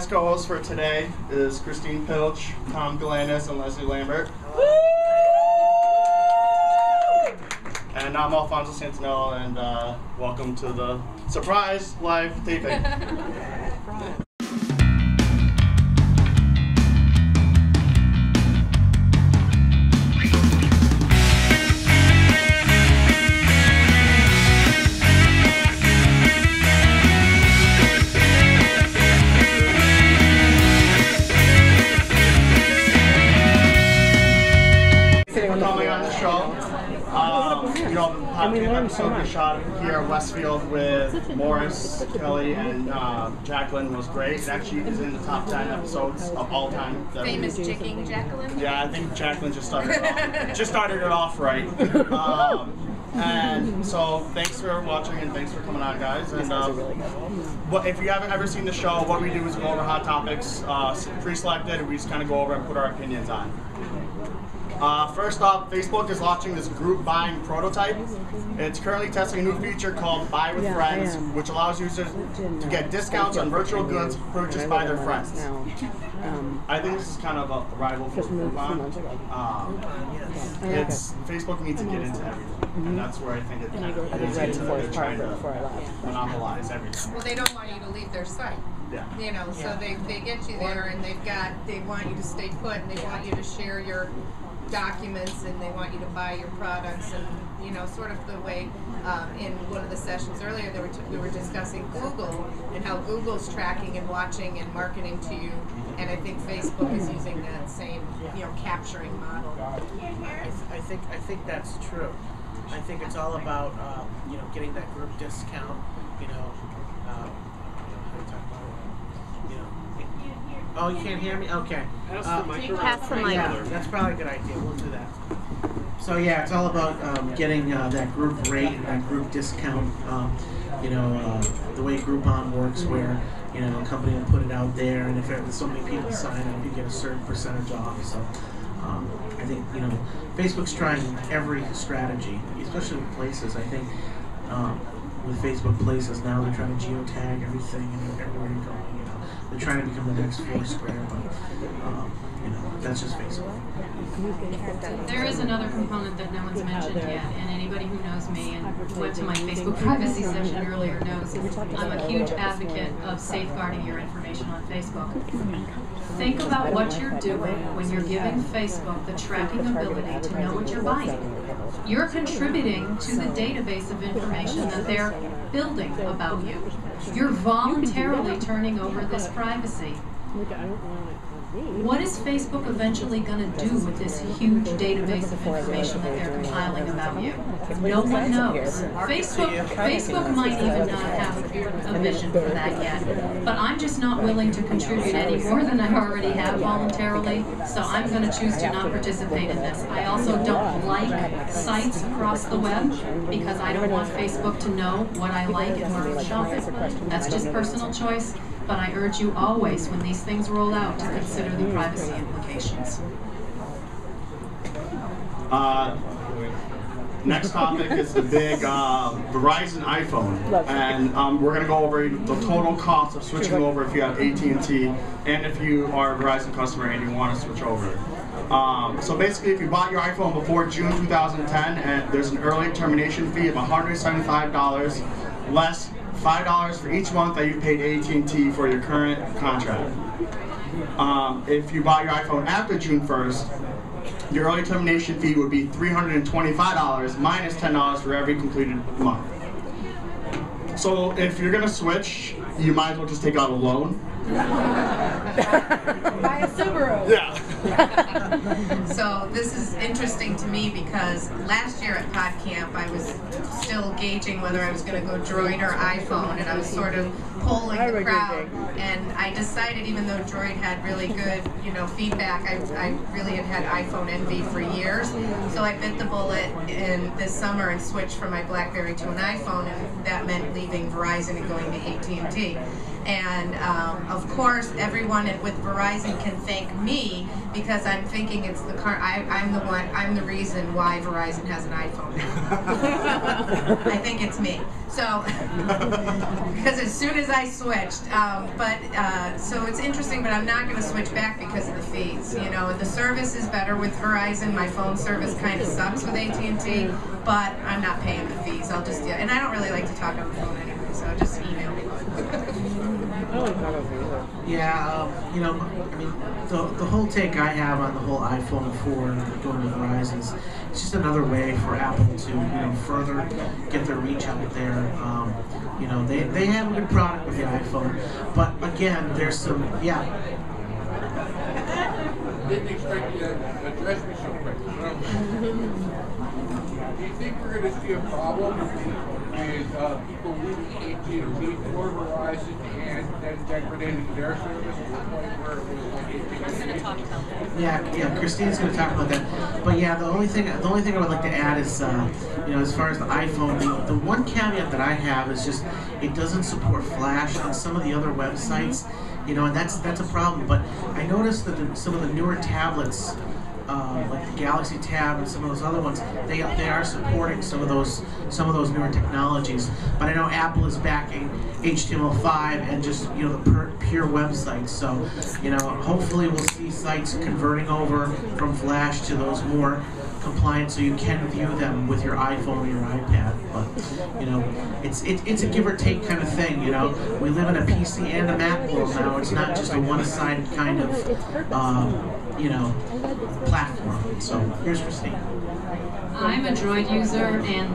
guest co-hosts for today is Christine Pilch, Tom Galanis, and Leslie Lambert. And I'm Alfonso Santinello, and welcome to the surprise live taping. Coming on the show. You know, the podcast episode we shot here at Westfield with Morris, Kelly, and Jacqueline was great. It actually is in the top 10 episodes of all time. Famous jicking Jacqueline? Yeah, I think Jacqueline just started it off right. And so thanks for watching and thanks for coming on, guys. And but if you haven't ever seen the show, what we do is go over hot topics pre-selected, and we just kind of go over and put our opinions on. First off, Facebook is launching this group buying prototype. It's currently testing a new feature called Buy with Friends, which allows users to get discounts on virtual goods purchased by their friends. I think this is kind of a rival for Groupon. Facebook needs to get into everything, and that's where I think it is into that they're trying to monopolize everything. Well, they don't want you to leave their site. Yeah. You know, so they get you there, and they want you to stay put, and they want you to share your documents, and they want you to buy your products, and you know, sort of the way in one of the sessions earlier we were discussing Google and how Google's tracking and watching and marketing to you, and I think Facebook is using that same, you know, capturing model. I think that's true. I think it's all about you know, getting that group discount. You know, how do you talk about it? You know. Oh, you can't hear me? Okay. Pass the mic. Yeah, that's probably a good idea. We'll do that. So yeah, it's all about getting that group rate and that group discount. You know, the way Groupon works, where you know, a company will put it out there, and if there's so many people sign up, you get a certain percentage off. So I think, you know, Facebook's trying every strategy, especially with Places. I think with Facebook Places now, they're trying to geotag everything and everywhere you go. You know, they're trying to become the next Foursquare, but you know, that's just Facebook. There is another component that no one's mentioned yet, and anybody who knows me and went to my Facebook privacy session earlier knows I'm a huge advocate of safeguarding your information on Facebook. Think about what you're doing when you're giving Facebook the tracking ability to know what you're buying. You're contributing to the database of information that they're building about you. You're voluntarily turning over this privacy. What is Facebook eventually going to do with this huge database of information that they're compiling about you? No one knows. Facebook might even not have a vision for that yet, but I'm just not willing to contribute any more than I already have voluntarily, so I'm going to choose to not participate in this. I also don't like sites across the web because I don't want Facebook to know what I like and where I'm shopping. That's just personal choice. But I urge you always, when these things roll out, to consider the privacy implications. Next topic is the big Verizon iPhone, and we're going to go over the total cost of switching over if you have AT&T and if you are a Verizon customer and you want to switch over. So basically, if you bought your iPhone before June 2010, and there's an early termination fee of $175, less $5 for each month that you paid AT&T for your current contract. If you buy your iPhone after June 1st, your early termination fee would be $325 minus $10 for every completed month. So if you're going to switch, you might as well just take out a loan. Buy a Subaru. Yeah. So this is interesting to me because last year at PodCamp I was still gauging whether I was going to go Droid or iPhone, and I was sort of polling the crowd, and I decided, even though Droid had really good, you know, feedback, I really had iPhone envy for years, so I bit the bullet in this summer and switched from my BlackBerry to an iPhone, and that meant leaving Verizon and going to AT&T. And of course, everyone with Verizon can thank me because I'm thinking it's the car. I'm the reason why Verizon has an iPhone now. I think it's me. So, because as soon as I switched, so it's interesting, but I'm not going to switch back because of the fees. You know, the service is better with Verizon. My phone service kind of sucks with AT&T, but I'm not paying the fees. I'll just, and I don't really like to talk on the phone anyway, so just email me. Yeah, you know, I mean, the whole take I have on the whole iPhone 4 going to Verizon is it's just another way for Apple to, you know, further get their reach out there. You know, they have a good product with the iPhone, but again, there's some, yeah. Didn't expect you to address me so quick. Do you think we're going to see a problem with people leaving AT&T for Verizon and then degrading their service to the point where it was like Yeah, Christine's going to talk about that. But yeah, the only thing I would like to add is, you know, as far as the iPhone, the one caveat that I have is just it doesn't support Flash on some of the other websites, you know, and that's a problem. But I noticed that some of the newer tablets, like the Galaxy Tab and some of those other ones, they are supporting some of those newer technologies. But I know Apple is backing HTML5 and just, you know, the pure websites. So, you know, hopefully we'll see sites converting over from Flash to those more compliant, so you can view them with your iPhone or your iPad. But you know, it's a give or take kind of thing. You know, we live in a PC and a Mac world now. It's not just a one-sided kind of you know, platform. So here's Christine. I'm a Droid user, and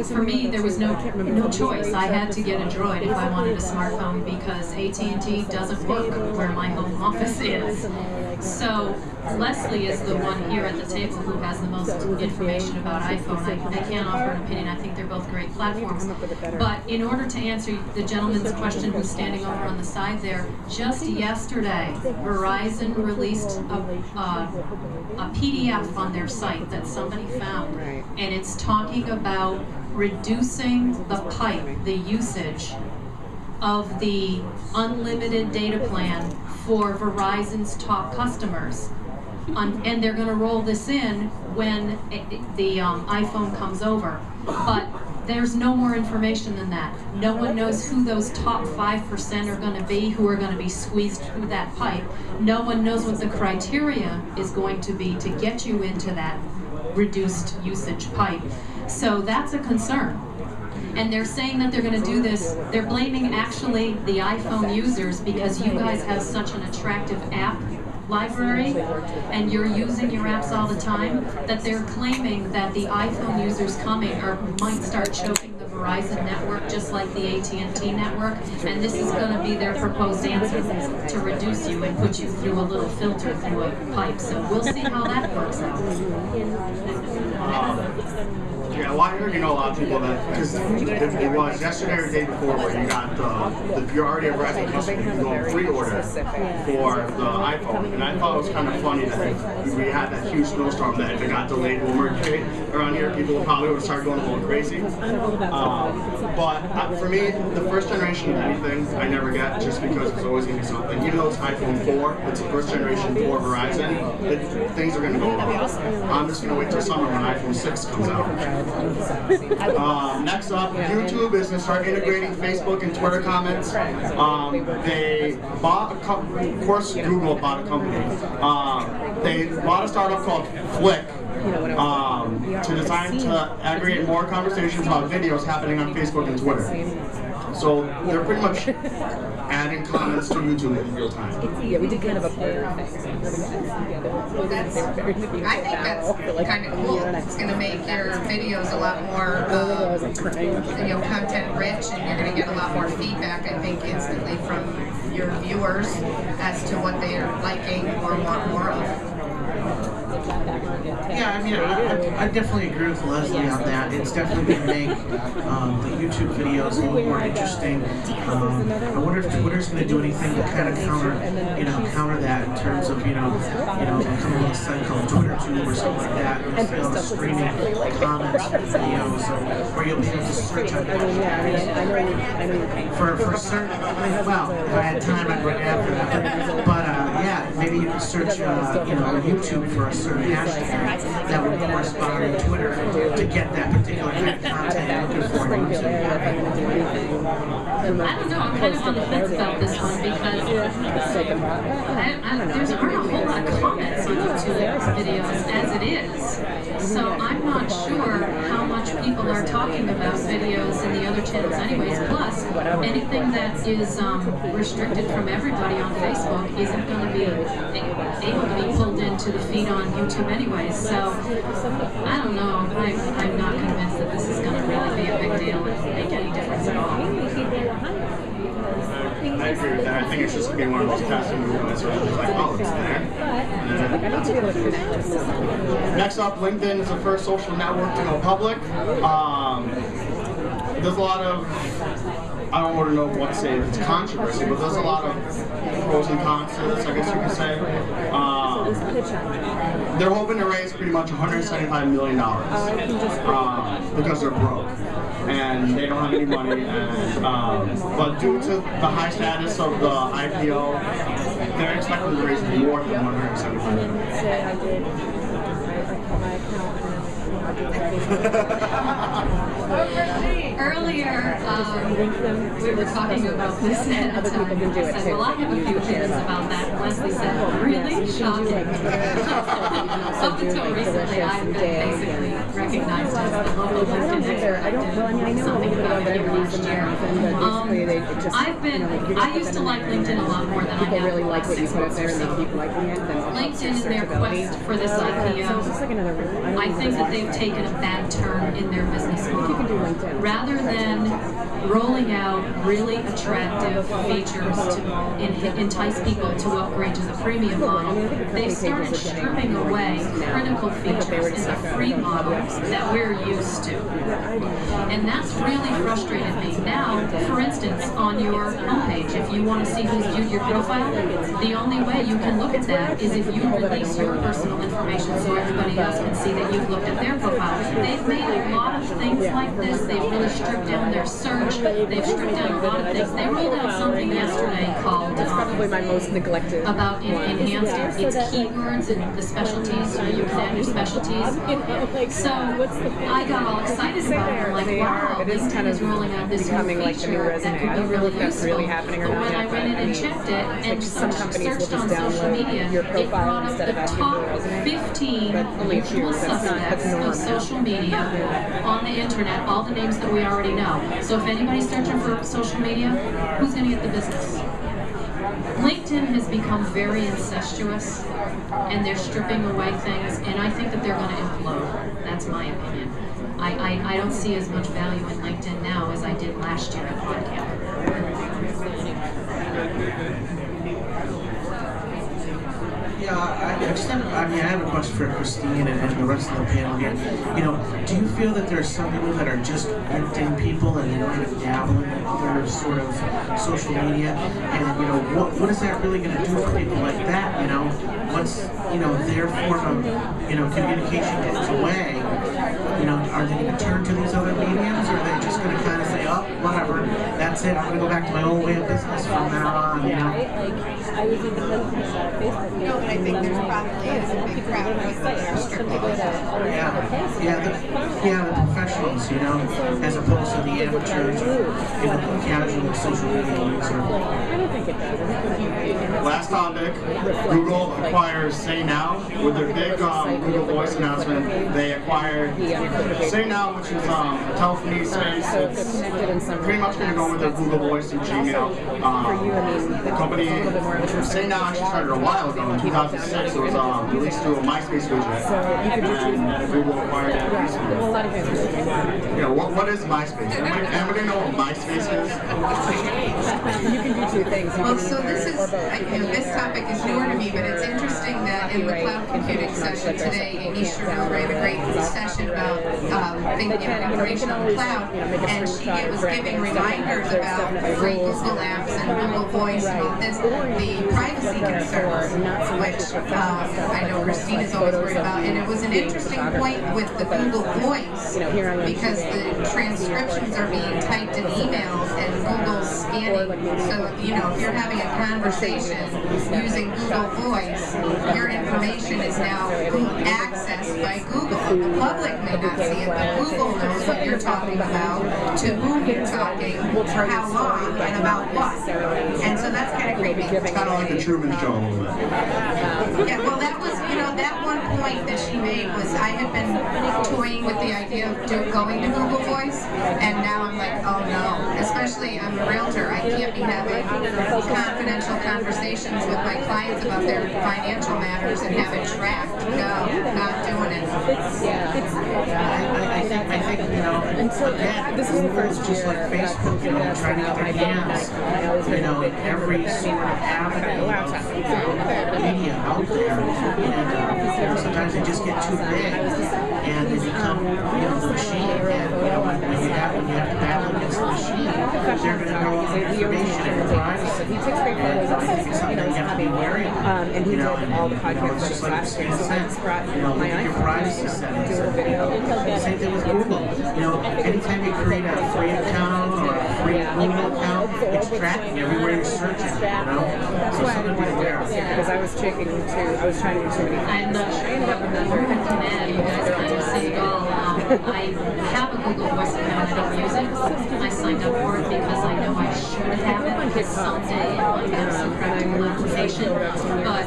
for me, there was no choice. I had to get a Droid if I wanted a smartphone because AT&T doesn't work where my home office is. So Leslie is the one here at the table who has the most information about iPhone. I can't offer an opinion. I think they're both great platforms. But in order to answer the gentleman's question who's standing over on the side there, just yesterday, Verizon released a PDF on their site that somebody found, and it's talking about reducing the pipe, the usage of the unlimited data plan for Verizon's top customers. And they're going to roll this in when the iPhone comes over. But there's no more information than that. No one knows who those top 5% are going to be, who are going to be squeezed through that pipe. No one knows what the criteria is going to be to get you into that reduced usage pipe. So that's a concern. And they're saying that they're going to do this. They're blaming actually the iPhone users because you guys have such an attractive app library and you're using your apps all the time, that they're claiming that the iPhone users coming might start choking the Verizon network just like the AT&T network, and this is going to be their proposed answer to reduce you and put you through a little filter through a pipe. So we'll see how that works out. Yeah, well, I heard, you know, a lot of people that, because it was yesterday or the day before where you got if you're already a Verizon customer, you can go and pre-order for the iPhone. And I thought it was kind of funny that we had that huge snowstorm that if it got delayed one more day around here, people probably would have started going a little crazy. But for me, the first generation of anything, I never get just because it's always going to be something. Even though it's iPhone 4, it's the first generation for Verizon, things are going to go wrong. I'm just going to wait till summer when iPhone 6 comes out. Next up, YouTube is going to start integrating Facebook and Twitter comments. They bought a company, of course Google bought a company. They bought a startup called Flick to design to aggregate more conversations about videos happening on Facebook and Twitter. So they're pretty much adding comments to YouTube in real time. Yeah, we did kind of a thing. I think that's kind of cool. It's going to make your videos a lot more, you know, content rich, and you're going to get a lot more feedback, I think, instantly from your viewers as to what they are liking or want more of. Yeah, I mean, I definitely agree with Leslie on that. It's definitely going to make the YouTube videos a little more interesting. I wonder if Twitter's going to do anything to kind of counter that in terms of, coming with a site called TwitterTube or something like that. You'll be able to streaming comments and videos, or you'll be able to search on for certain. Well, if I had time, I'd look after that. But yeah, maybe you can search, YouTube for a certain hashtag that would correspond to Twitter to get that particular kind of content you're looking for. I don't know, I'm kind of on the fence about this one because there aren't a whole lot of comments on YouTube videos as it is. So I'm not sure how much people are talking about videos in the other channels anyways. Plus, anything that is restricted from everybody on Facebook isn't going to be able to be pulled into the feed on YouTube anyways. So I don't know. I'm not convinced that this is going to really be a big deal and make any difference at all. I agree with that. I think it's just going to be one of those passing movements where it's like, oh, it's there. Next up, LinkedIn is the first social network to go public. There's a lot of, I don't want to know what to say if it's controversy, but there's a lot of pros and cons to this, I guess you could say. They're hoping to raise pretty much $175 million because they're broke and they don't have any money. And, but due to the high status of the IPO, they're expecting to raise more than $175 million. Earlier, we were talking about this at a time. I said, well, I have a few opinions about that. And Leslie said, really? Shocking. Up until recently, I've been basically recognized as the local LinkedIn expert. I did something about it last year. I used to like LinkedIn a lot more than I have in the last 6 months or so. LinkedIn, in their quest for this IPO, I think that they've taken a bad turn in their business model. Rather than rolling out really attractive features to entice people to upgrade to the premium model, they've started stripping away critical features in the free model that we're used to. And that's really frustrated me. Now, for instance, on your homepage, if you want to see who's viewed your profile, the only way you can look at that is if you release your personal information so everybody else can see that you've looked at their profile. They've made a lot of things like this. They've really stripped down their search. They've stripped down a lot of things. They rolled out something yesterday called probably my most neglected about enhanced its keywords and the specialties. So you can add your specialties. So I got all excited about it. I'm like, wow, LinkedIn is rolling out this new feature that could be really useful. But when I went in and checked it and searched on social media, it brought up the top 15 usual suspects of social media on the internet, all the names that we already know. So if anybody's searching for social media, who's going to get the business? LinkedIn has become very incestuous, and they're stripping away things, and I think that they're going to implode. That's my opinion. I don't see as much value in LinkedIn now as I did last year at PodCamp. Yeah, I have a question for Christine and the rest of the panel here. Do you feel that there are some people that are just LinkedIn people and they don't even dabble in other sort of social media? And what is that really going to do for people like that? Once their form of communication gets away, are they going to turn to these other mediums, or are they just going to kind of say, oh, whatever, that's it, I'm going to go back to my old way of business from now on? I think there's probably a big crowd of people that are strictly like that. The professionals, as opposed to the amateurs, casual social media user. Last topic, Google acquires Say Now. With their big Google Voice announcement, they acquired Say Now, which is a telephony space. It's pretty much going to go with their Google Voice and Gmail. The company, Say Now actually started a while ago in 2006. It was released through a MySpace widget, and Google acquired it recently. What is MySpace? Anybody know what MySpace is? You can do two things. Well, so this topic is newer to me, but it's interesting that in the cloud computing session today, Amy Sherwood ran a great session about information on the cloud, and she was giving reminders about free Google Apps and Google Voice and all this, the privacy concerns, which I know Christina's always worried about. And it was an interesting point with the Google Voice, because the transcriptions are being typed in emails and Google's scanning. So, you know, if you're having a conversation using Google Voice, your information is now accessed by Google. The public may not see it, but Google knows what you're talking about, to whom you're talking, for how long, and about what. And so that's kind of creepy. It's kind of like the Truman Show a little bit. Yeah, well, that was, you know, that one point that she made was I had been toying with the idea of going to Google Voice, and now I'm like, oh no. Especially I'm a realtor, I can't be having confidential conversations with my clients about their financial matters and have it tracked. No, not doing it. I think, you know, again, this is the first just like Facebook, you know, trying to get their hands, you know, in every sort of avenue of media out there, and you know, sometimes they just get too big, and they become, you know, the machine. And you know, when you have to battle against the machine, they're going to know all the information and your privacy. And I think it's something that you have to be wary of. You know, and it's just like Steve said, you know, look at your privacy settings. Same thing with Google. You know, anytime you create a free account or a free Google account, it's tracking everywhere you're searching. You know, so something to be aware of. Because I was trying to do too many things. I ended up with another. You guys kind of say it all. I have a Google Voice account. I don't use it. I signed up for it because I know I should have it because someday it might have some practical application. But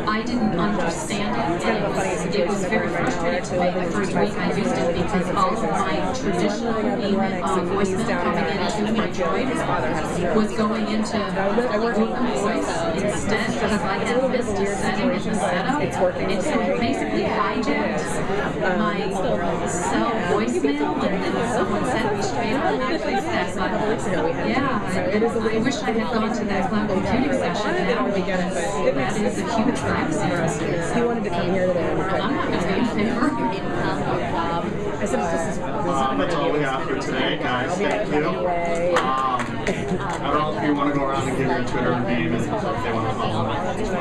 I didn't understand it, and it was very frustrating to me the first week I used it, because all of my traditional voicemail coming into my Droid was going into Google Voice instead, because I had missed a setting in the setup. And so it basically hijacked my cell voicemail, and then someone sent me straight on that but yeah, I wish I had gone to that cloud computing session now, because that is a huge privacy risk. He wanted to come here today. I'm not going to be in favor. I said, That's all we have for today, guys. Thank you. I don't know if you want to go around and give your Twitter name and stuff if they want to follow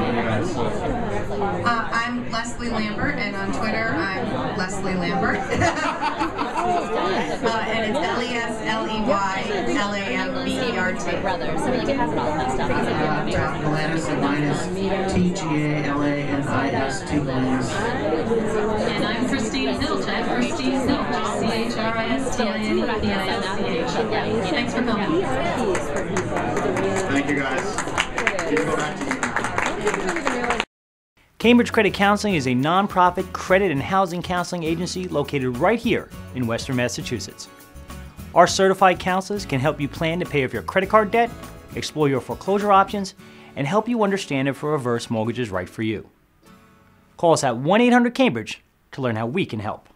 you guys. I'm Leslie Lambert, and on Twitter I'm Leslie Lambert. And it's LESLEYLAMBERT. Brothers, so you can have it all messed up. Galanis, and mine is TGALANIST Galanis. And I'm Christine Hilch. I'm Christine Hilch. CHRISTINEPISCH. Thanks for coming. Thank you, guys. You can go back to you now. Cambridge Credit Counseling is a nonprofit credit and housing counseling agency located right here in Western Massachusetts. Our certified counselors can help you plan to pay off your credit card debt, explore your foreclosure options, and help you understand if a reverse mortgage is right for you. Call us at 1-800-CAMBRIDGE to learn how we can help.